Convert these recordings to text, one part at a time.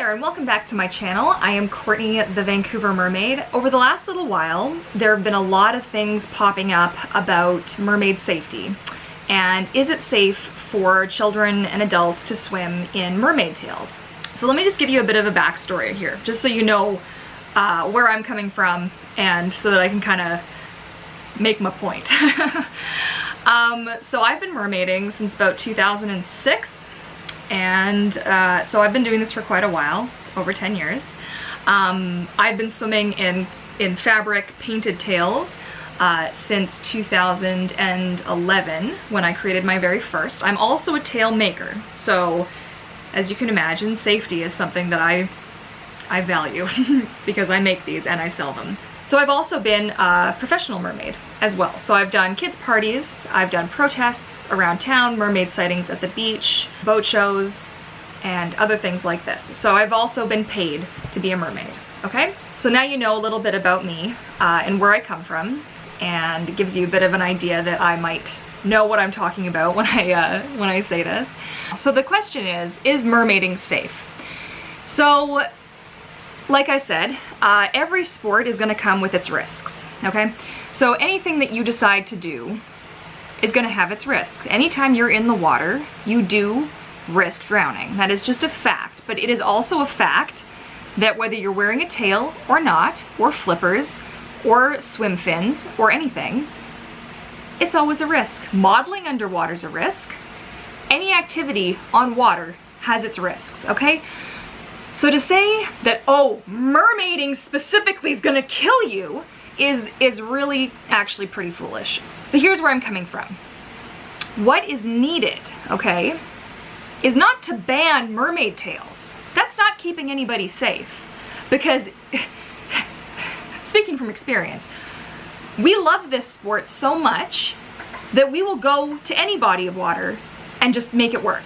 there and welcome back to my channel. I am Courtney, the Vancouver Mermaid. Over the last little while, there have been a lot of things popping up about mermaid safety. And is it safe for children and adults to swim in mermaid tails? So let me just give you a bit of a backstory here, just so you know where I'm coming from and so that I can kind of make my point. So I've been mermaiding since about 2006. And so I've been doing this for quite a while, over 10 years. I've been swimming in fabric painted tails since 2011 when I created my very first. I'm also a tail maker, so as you can imagine, safety is something that I value because I make these and I sell them. So I've also been a professional mermaid as well. So I've done kids parties, I've done protests around town, mermaid sightings at the beach, boat shows, and other things like this. So I've also been paid to be a mermaid, okay? So now you know a little bit about me and where I come from, and it gives you a bit of an idea that I might know what I'm talking about when I say this. So the question is mermaiding safe? So, like I said, every sport is gonna come with its risks, okay? So anything that you decide to do is gonna have its risks. Anytime you're in the water, you do risk drowning. That is just a fact, but it is also a fact that whether you're wearing a tail or not, or flippers, or swim fins, or anything, it's always a risk. Modeling underwater is a risk. Any activity on water has its risks, okay? So to say that, oh, mermaiding specifically is gonna kill you is really actually pretty foolish. So here's where I'm coming from. What is needed, okay, is not to ban mermaid tails. That's not keeping anybody safe. Because, speaking from experience, we love this sport so much that we will go to any body of water and just make it work.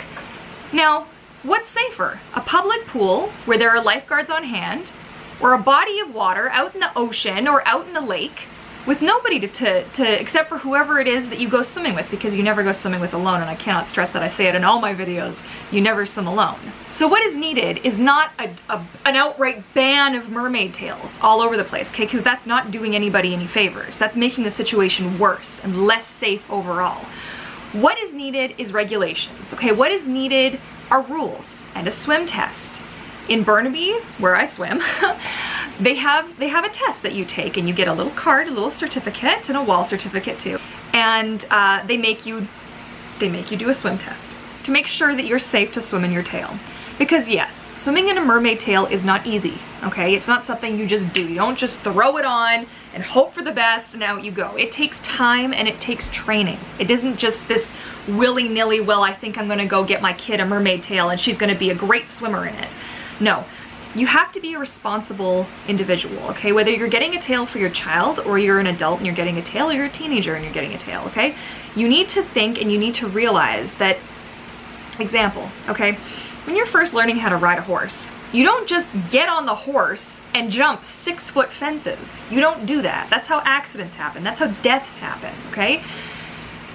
Now, what's safer? A public pool where there are lifeguards on hand, or a body of water out in the ocean or out in a lake with nobody to except for whoever it is that you go swimming with, because you never go swimming with alone, and I cannot stress that. I say it in all my videos, you never swim alone. So what is needed is not an outright ban of mermaid tails all over the place, okay? Because that's not doing anybody any favors. That's making the situation worse and less safe overall. What is needed is regulations, okay? What is needed are rules and a swim test. In Burnaby, where I swim, they have a test that you take, and you get a little card, a little certificate, and a wall certificate too. And they make you do a swim test to make sure that you're safe to swim in your tail. Because yes, swimming in a mermaid tail is not easy, okay? It's not something you just do. You don't just throw it on and hope for the best and out you go. It takes time and it takes training. It isn't just this willy-nilly, well, I think I'm gonna go get my kid a mermaid tail and she's gonna be a great swimmer in it. No, you have to be a responsible individual, okay? Whether you're getting a tail for your child, or you're an adult and you're getting a tail, or you're a teenager and you're getting a tail, okay? You need to think and you need to realize that, example, okay? When you're first learning how to ride a horse, you don't just get on the horse and jump 6-foot fences. You don't do that. That's how accidents happen. That's how deaths happen, okay?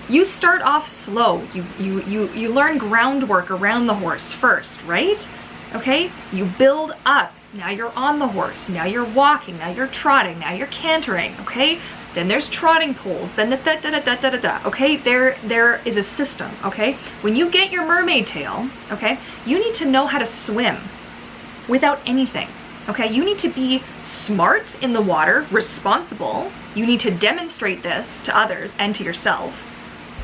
You start off slow. You learn groundwork around the horse first, right? Okay? You build up. Now you're on the horse. Now you're walking. Now you're trotting. Now you're cantering, okay? Then there's trotting poles. Then okay? There is a system, okay? When you get your mermaid tail, okay, you need to know how to swim without anything, okay? You need to be smart in the water, responsible. You need to demonstrate this to others and to yourself.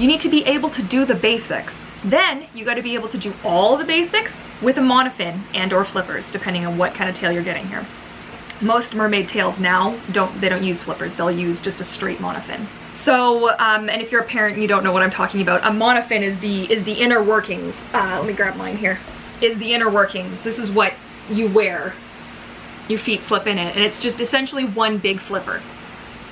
You need to be able to do the basics. Then you got to be able to do all the basics with a monofin and or flippers, depending on what kind of tail you're getting here. Most mermaid tails now don't use flippers. They'll use just a straight monofin. So, and if you're a parent and you don't know what I'm talking about, a monofin is the inner workings. Let me grab mine here. Is the inner workings. This is what you wear. Your feet slip in it, and it's just essentially one big flipper.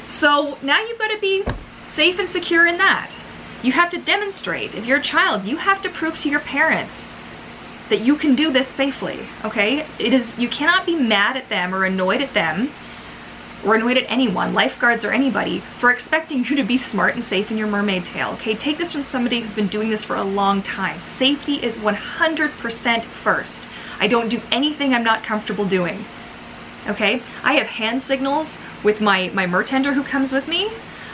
So now you've got to be safe and secure in that. You have to demonstrate. If you're a child, you have to prove to your parents that you can do this safely, okay? You cannot be mad at them or annoyed at them or annoyed at anyone, lifeguards or anybody, for expecting you to be smart and safe in your mermaid tail, okay? Take this from somebody who's been doing this for a long time. Safety is 100% first. I don't do anything I'm not comfortable doing. Okay? I have hand signals with my mertender who comes with me.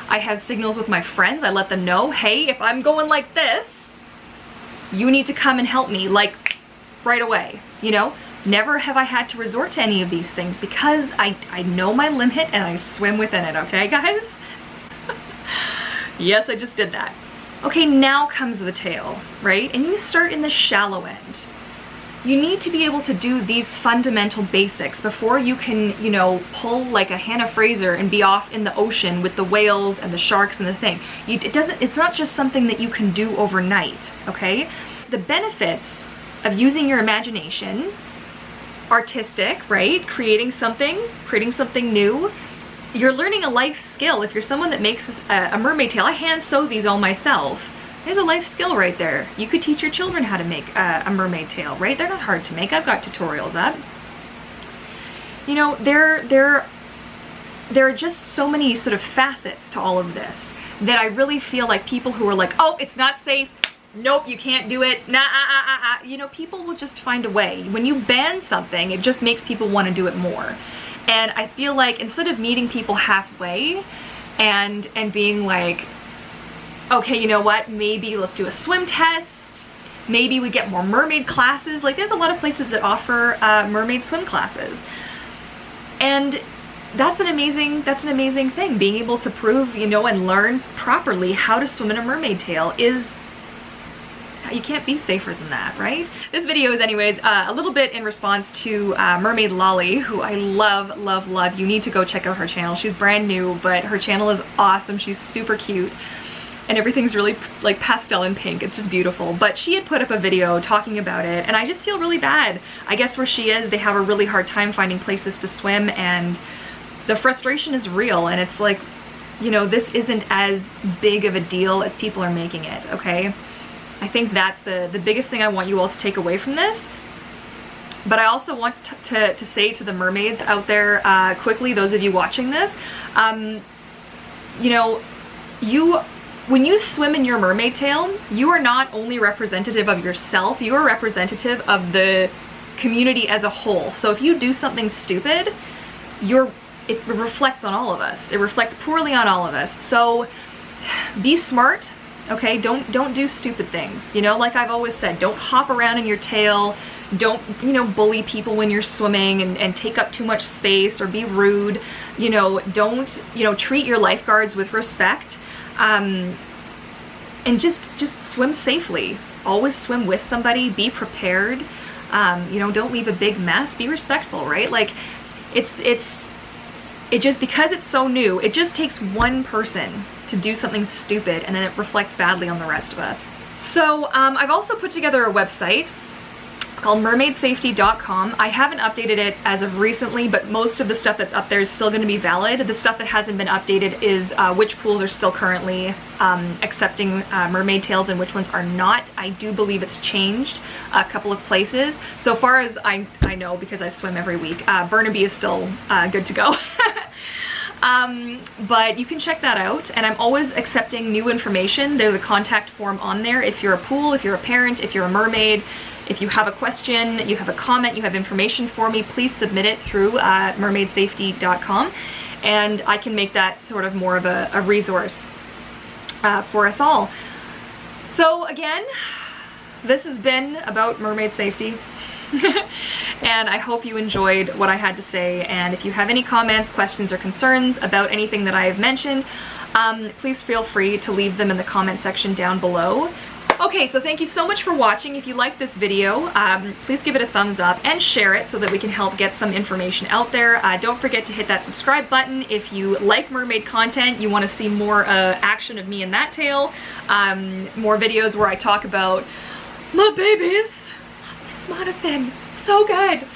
I have signals with my friends. I let them know, hey, if I'm going like this, you need to come and help me, like, right away, you know? Never have I had to resort to any of these things because I know my limit and I swim within it, okay, guys? Yes, I just did that. Okay, now comes the tail, right? And you start in the shallow end. You need to be able to do these fundamental basics before you can, you know, pull like a Hannah Fraser and be off in the ocean with the whales and the sharks and the thing. It's not just something that you can do overnight, okay? The benefits of using your imagination, artistic, right? Creating something new. You're learning a life skill. If you're someone that makes a mermaid tail, I hand sew these all myself. There's a life skill right there. You could teach your children how to make a mermaid tail, right? They're not hard to make. I've got tutorials up. You know, there are just so many sort of facets to all of this that I really feel like people who are like, oh, it's not safe. Nope, you can't do it. Nah, you know, people will just find a way. When you ban something, it just makes people want to do it more. And I feel like instead of meeting people halfway and being like, okay, you know what, maybe let's do a swim test. Maybe we get more mermaid classes. Like, there's a lot of places that offer mermaid swim classes. And that's an amazing thing. Being able to prove, you know, and learn properly how to swim in a mermaid tail is, you can't be safer than that, right? This video is anyways a little bit in response to Mermaid Lolly, who I love, love, love. You need to go check out her channel. She's brand new, but her channel is awesome. She's super cute. And everything's really like pastel and pink. It's just beautiful. But she had put up a video talking about it, and I just feel really bad. I guess where she is, they have a really hard time finding places to swim, and the frustration is real. And it's like, you know, this isn't as big of a deal as people are making it, okay? I think that's the biggest thing I want you all to take away from this. But I also want to say to the mermaids out there quickly, those of you watching this, you know, when you swim in your mermaid tail, you are not only representative of yourself, you are representative of the community as a whole. So if you do something stupid, it reflects on all of us. It reflects poorly on all of us. So be smart. Okay, don't do stupid things. You know, like I've always said, don't hop around in your tail. Don't, you know, bully people when you're swimming and take up too much space or be rude. You know, don't, you know, treat your lifeguards with respect. And just swim safely. Always swim with somebody. Be prepared. You know, don't leave a big mess. Be respectful, right? Like, it just, because it's so new, it just takes one person to do something stupid and then it reflects badly on the rest of us. So I've also put together a website. It's called mermaidsafety.com. I haven't updated it as of recently, but most of the stuff that's up there is still going to be valid. The stuff that hasn't been updated is which pools are still currently accepting mermaid tails and which ones are not. I do believe it's changed a couple of places. So far as I know, because I swim every week, Burnaby is still good to go. But you can check that out, and I'm always accepting new information. There's a contact form on there if you're a pool, if you're a parent, if you're a mermaid. If you have a question, you have a comment, you have information for me, please submit it through mermaidsafety.com, and I can make that sort of more of a resource for us all. So again, this has been about mermaid safety. And I hope you enjoyed what I had to say, and if you have any comments, questions, or concerns about anything that I have mentioned, please feel free to leave them in the comment section down below. Okay, so thank you so much for watching. If you liked this video, please give it a thumbs up and share it so that we can help get some information out there. Don't forget to hit that subscribe button if you like mermaid content, you want to see more action of me in that tail, more videos where I talk about my babies. Love this monofin, so good.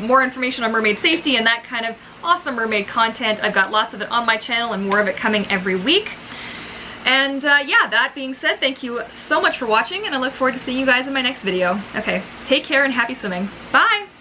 More information on mermaid safety and that kind of awesome mermaid content. I've got lots of it on my channel and more of it coming every week. And yeah, that being said, thank you so much for watching, and I look forward to seeing you guys in my next video. Okay, take care and happy swimming. Bye!